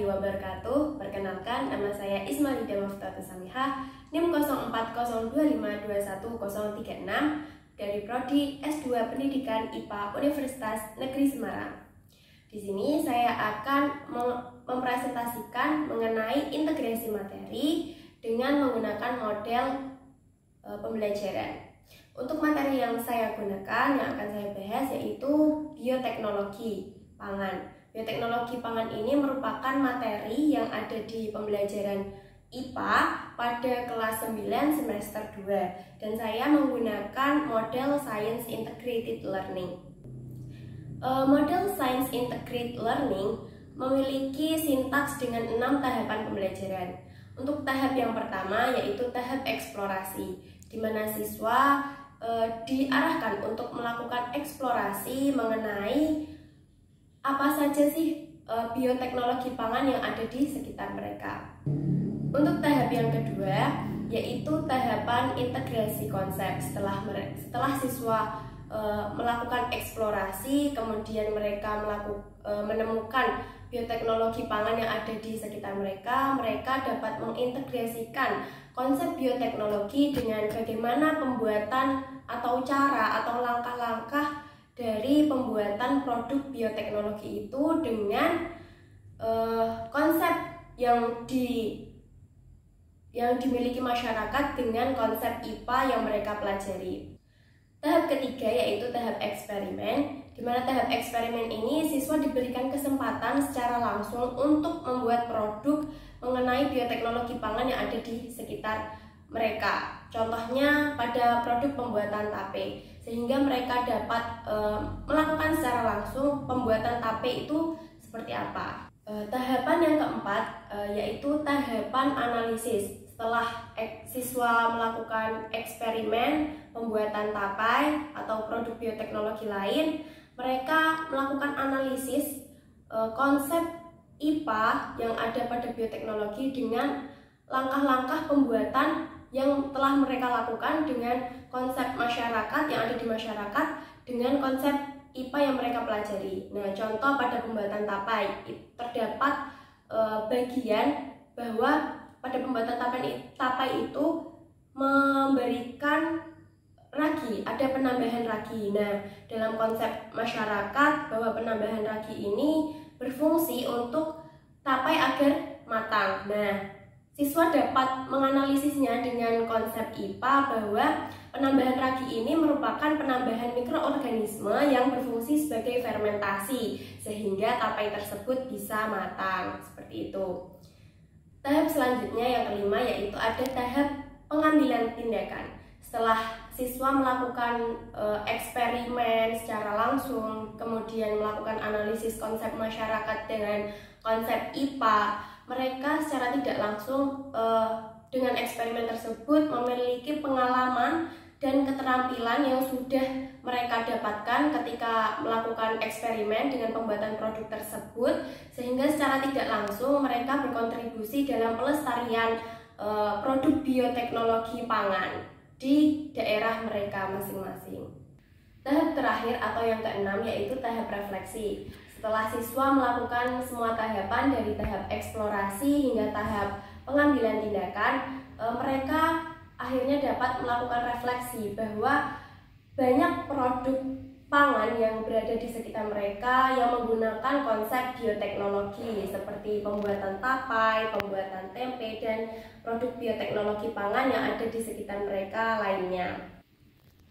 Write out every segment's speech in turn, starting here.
wabarakatuh. Perkenalkan, nama saya Ismailida Muftatus Samihah, NIM 0402521036 dari Prodi S2 Pendidikan IPA Universitas Negeri Semarang. Di sini saya akan mempresentasikan mengenai integrasi materi dengan menggunakan model pembelajaran. Untuk materi yang saya gunakan, yang akan saya bahas yaitu bioteknologi pangan. Bioteknologi pangan ini merupakan materi yang ada di pembelajaran IPA pada kelas 9 semester 2 dan saya menggunakan model Science Integrated Learning. Model Science Integrated Learning memiliki sintaks dengan 6 tahapan pembelajaran. Untuk tahap yang pertama yaitu tahap eksplorasi, di mana siswa diarahkan untuk melakukan eksplorasi mengenai apa saja sih bioteknologi pangan yang ada di sekitar mereka. Untuk tahap yang kedua yaitu tahapan integrasi konsep. Setelah siswa melakukan eksplorasi, kemudian mereka menemukan bioteknologi pangan yang ada di sekitar mereka, mereka dapat mengintegrasikan konsep bioteknologi dengan bagaimana pembuatan atau cara atau langkah-langkah dari pembuatan produk bioteknologi itu dengan konsep yang dimiliki masyarakat dengan konsep IPA yang mereka pelajari. Tahap ketiga yaitu tahap eksperimen, di mana tahap eksperimen ini siswa diberikan kesempatan secara langsung untuk membuat produk mengenai bioteknologi pangan yang ada di sekitar mereka. Contohnya pada produk pembuatan tape, sehingga mereka dapat melakukan secara langsung pembuatan tape itu seperti apa. Tahapan yang keempat yaitu tahapan analisis. Setelah siswa melakukan eksperimen pembuatan tapai atau produk bioteknologi lain, mereka melakukan analisis konsep IPA yang ada pada bioteknologi dengan langkah-langkah pembuatan yang telah mereka lakukan dengan konsep masyarakat yang ada di masyarakat dengan konsep IPA yang mereka pelajari. Nah, contoh pada pembuatan tapai terdapat bagian bahwa pada pembuatan tapai itu memberikan ragi, ada penambahan ragi. Nah, dalam konsep masyarakat bahwa penambahan ragi ini berfungsi untuk tapai agar matang. Nah, siswa dapat menganalisisnya dengan konsep IPA bahwa penambahan ragi ini merupakan penambahan mikroorganisme yang berfungsi sebagai fermentasi sehingga tapai tersebut bisa matang, seperti itu. Tahap selanjutnya yang kelima yaitu ada tahap pengambilan tindakan. Setelah siswa melakukan eksperimen secara langsung, kemudian melakukan analisis konsep masyarakat dengan konsep IPA, mereka secara tidak langsung dengan eksperimen tersebut memiliki pengalaman dan keterampilan yang sudah mereka dapatkan ketika melakukan eksperimen dengan pembuatan produk tersebut, sehingga secara tidak langsung mereka berkontribusi dalam pelestarian produk bioteknologi pangan di daerah mereka masing-masing. Tahap terakhir atau yang keenam yaitu tahap refleksi. Setelah siswa melakukan semua tahapan dari tahap eksplorasi hingga tahap pengambilan tindakan, mereka akhirnya dapat melakukan refleksi bahwa banyak produk pangan yang berada di sekitar mereka yang menggunakan konsep bioteknologi seperti pembuatan tapai, pembuatan tempe, dan produk bioteknologi pangan yang ada di sekitar mereka lainnya.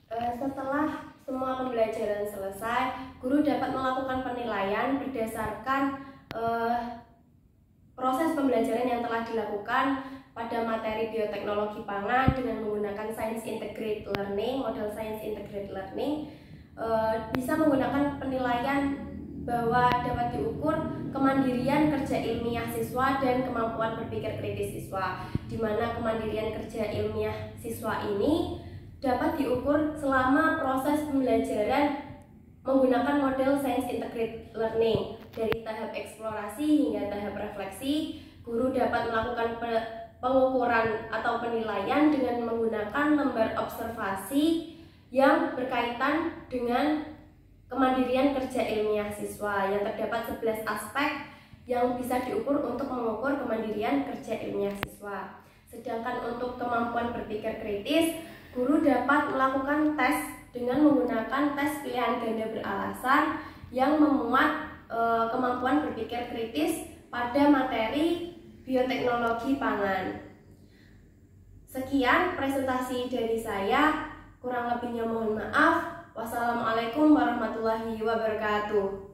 Setelah semua pembelajaran selesai, guru dapat melakukan penilaian berdasarkan proses pembelajaran yang telah dilakukan pada materi bioteknologi pangan dengan menggunakan Science Integrated Learning, model Science Integrated Learning. Bisa menggunakan penilaian bahwa dapat diukur kemandirian kerja ilmiah siswa dan kemampuan berpikir kritis siswa, di mana kemandirian kerja ilmiah siswa ini dapat diukur selama proses pembelajaran menggunakan model Science Integrated Learning. Dari tahap eksplorasi hingga tahap refleksi, guru dapat melakukan pengukuran atau penilaian dengan menggunakan lembar observasi yang berkaitan dengan kemandirian kerja ilmiah siswa yang terdapat 11 aspek yang bisa diukur untuk mengukur kemandirian kerja ilmiah siswa. Sedangkan untuk kemampuan berpikir kritis, guru dapat melakukan tes dengan menggunakan tes pilihan ganda beralasan yang memuat kemampuan berpikir kritis pada materi bioteknologi pangan. Sekian presentasi dari saya, kurang lebihnya mohon maaf. Wassalamualaikum warahmatullahi wabarakatuh.